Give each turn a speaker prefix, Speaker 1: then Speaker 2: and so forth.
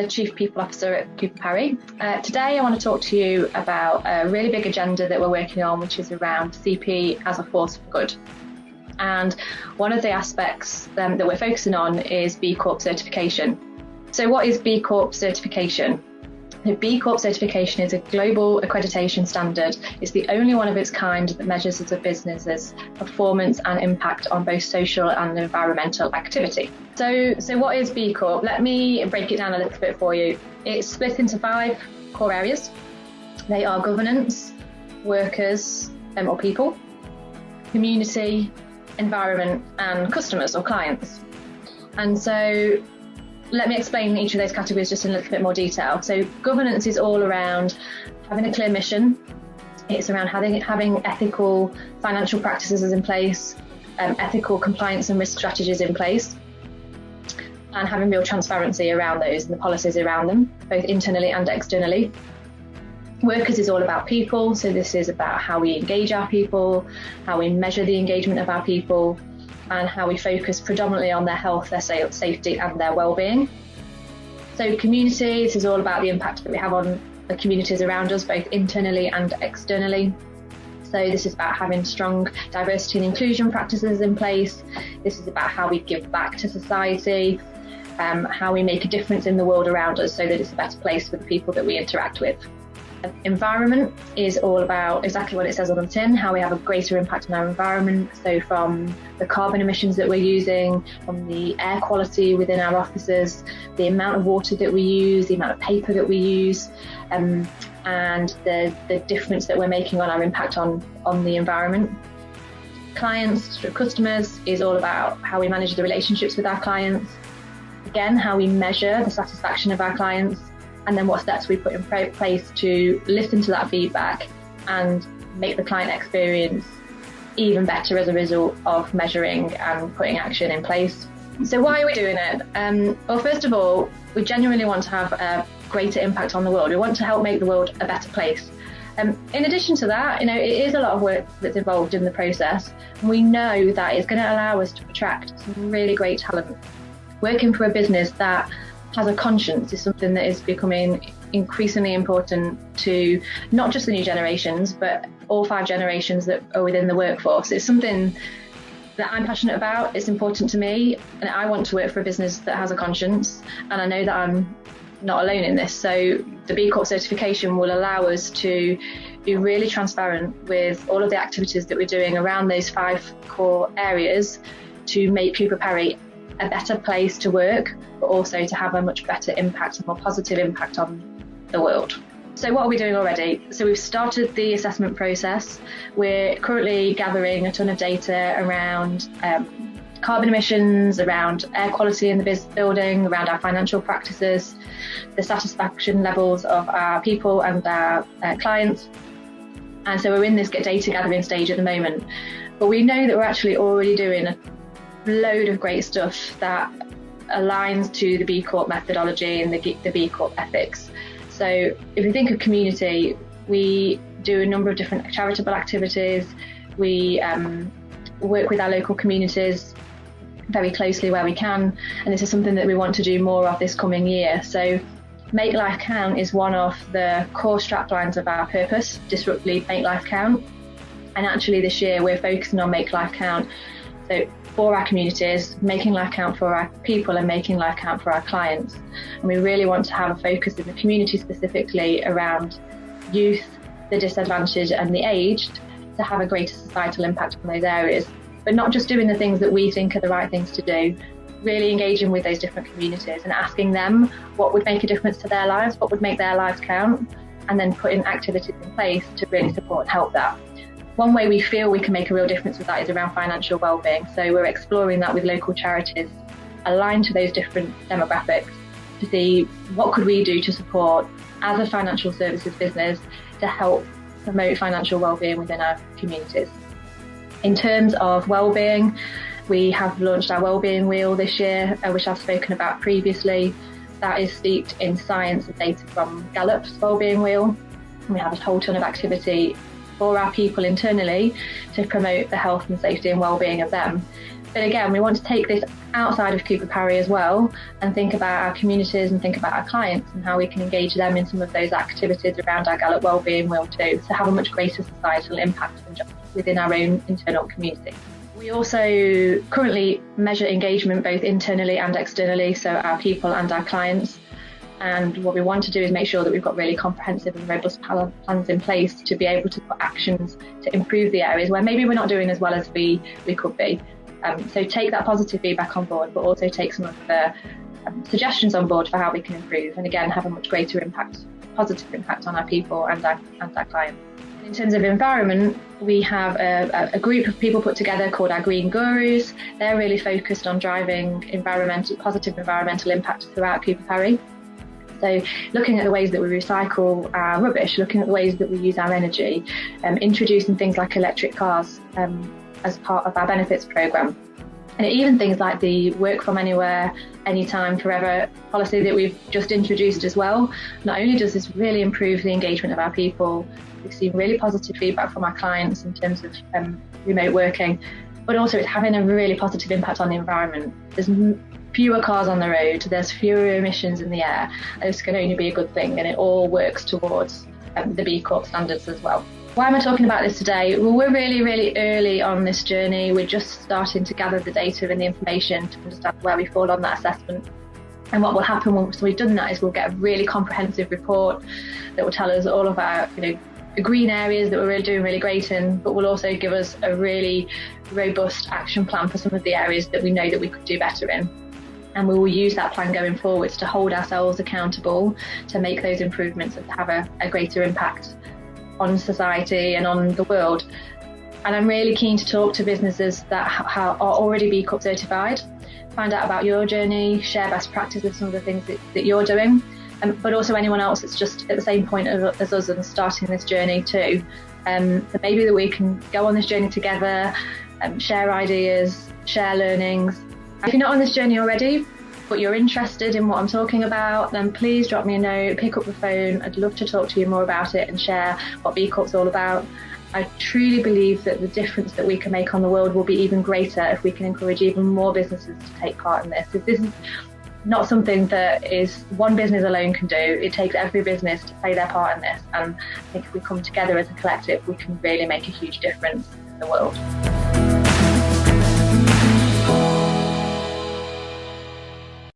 Speaker 1: the Chief People Officer at Cooper Parry. Today I want to talk to you about a really big agenda that we're working on, which is around CP as a force for good. And one of the aspects that we're focusing on is Bcorp certification. So what is Bcorp certification? The Bcorp certification is a global accreditation standard. It's the only one of its kind that measures as a business's performance and impact on both social and environmental activity. So what is Bcorp? Let me break it down a little bit for you. It's split into 5 core areas. They are governance, workers or people, community, environment, and customers or clients. And so let me explain each of those categories just in a little bit more detail. So governance is all around having a clear mission. It's around having ethical financial practices in place, ethical compliance and risk strategies in place, and having real transparency around those and the policies around them, both internally and externally. Workers is all about people. So this is about how we engage our people, how we measure the engagement of our people, and how we focus predominantly on their health, their safety and their well-being. So community, this is all about the impact that we have on the communities around us, both internally and externally. So this is about having strong diversity and inclusion practices in place. This is about how we give back to society, how we make a difference in the world around us so that it's a better place for the people that we interact with. Environment is all about exactly what it says on the tin, how we have a greater impact on our environment. So from the carbon emissions that we're using, from the air quality within our offices, the amount of water that we use, the amount of paper that we use, and the difference that we're making on our impact on the environment. Clients, customers is all about how we manage the relationships with our clients. Again, how we measure the satisfaction of our clients, and then what steps we put in place to listen to that feedback and make the client experience even better as a result of measuring and putting action in place. So why are we doing it? Well, first of all, we genuinely want to have a greater impact on the world. We want to help make the world a better place. In addition to that, it is a lot of work that's involved in the process. And we know that it's going to allow us to attract some really great talent. Working for a business that has a conscience is something that is becoming increasingly important to not just the new generations, but all 5 generations that are within the workforce. It's something that I'm passionate about. It's important to me, and I want to work for a business that has a conscience, and I know that I'm not alone in this. So the Bcorp certification will allow us to be really transparent with all of the activities that we're doing around those 5 core areas to make Cooper Parry a better place to work, but also to have a much better impact, a more positive impact on the world. So what are we doing already? So we've started the assessment process. We're currently gathering a ton of data around carbon emissions, around air quality in the building, around our financial practices, the satisfaction levels of our people and our clients. And so we're in this data gathering stage at the moment. But we know that we're actually already doing a load of great stuff that aligns to the Bcorp methodology and the Bcorp ethics. So if you think of community, we do a number of different charitable activities. We work with our local communities very closely where we can, and this is something that we want to do more of this coming year. So Make Life Count is one of the core straplines of our purpose, Disrupt, Lead, Make Life Count. And actually this year we're focusing on Make Life Count. So for our communities, making life count for our people and making life count for our clients. And we really want to have a focus in the community specifically around youth, the disadvantaged and the aged to have a greater societal impact on those areas. But not just doing the things that we think are the right things to do, really engaging with those different communities and asking them what would make a difference to their lives, what would make their lives count, and then putting activities in place to really support and help that. One way we feel we can make a real difference with that is around financial wellbeing. So we're exploring that with local charities aligned to those different demographics to see what could we do to support as a financial services business to help promote financial wellbeing within our communities. In terms of wellbeing, we have launched our wellbeing wheel this year, which I've spoken about previously. That is steeped in science and data from Gallup's wellbeing wheel. And we have a whole ton of activity for our people internally to promote the health and safety and well-being of them. But again, we want to take this outside of Cooper Parry as well and think about our communities and think about our clients and how we can engage them in some of those activities around our Gallup Wellbeing Wheel too, to have a much greater societal impact than just within our own internal community. We also currently measure engagement both internally and externally, so our people and our clients. And what we want to do is make sure that we've got really comprehensive and robust plans in place to be able to put actions to improve the areas where maybe we're not doing as well as we could be. So take that positive feedback on board, but also take some of the suggestions on board for how we can improve, and again have a much greater impact, positive impact on our people and our clients. In terms of environment, we have a group of people put together called our Green Gurus. They're really focused on driving positive environmental impact throughout Cooper Parry. So looking at the ways that we recycle our rubbish, looking at the ways that we use our energy, introducing things like electric cars as part of our benefits programme. And even things like the work from anywhere, anytime, forever policy that we've just introduced as well. Not only does this really improve the engagement of our people, we've seen really positive feedback from our clients in terms of remote working, but also it's having a really positive impact on the environment. There's fewer cars on the road, there's fewer emissions in the air, and this can only be a good thing, and it all works towards the Bcorp standards as well. Why am I talking about this today? Well, we're really, really early on this journey. We're just starting to gather the data and the information to understand where we fall on that assessment. And what will happen once we've done that is we'll get a really comprehensive report that will tell us all of our, the green areas that we're really doing really great in, but will also give us a really robust action plan for some of the areas that we know that we could do better in. And we will use that plan going forwards to hold ourselves accountable to make those improvements and to have a greater impact on society and on the world. And I'm really keen to talk to businesses that are already Bcorp certified, find out about your journey, share best practice with some of the things that you're doing, but also anyone else that's just at the same point as us and starting this journey too. So maybe that we can go on this journey together, share ideas, share learnings. If you're not on this journey already, but you're interested in what I'm talking about, then please drop me a note, pick up the phone. I'd love to talk to you more about it and share what Bcorp's all about. I truly believe that the difference that we can make on the world will be even greater if we can encourage even more businesses to take part in this. If this is not something that is one business alone can do, it takes every business to play their part in this. And I think if we come together as a collective, we can really make a huge difference in the world.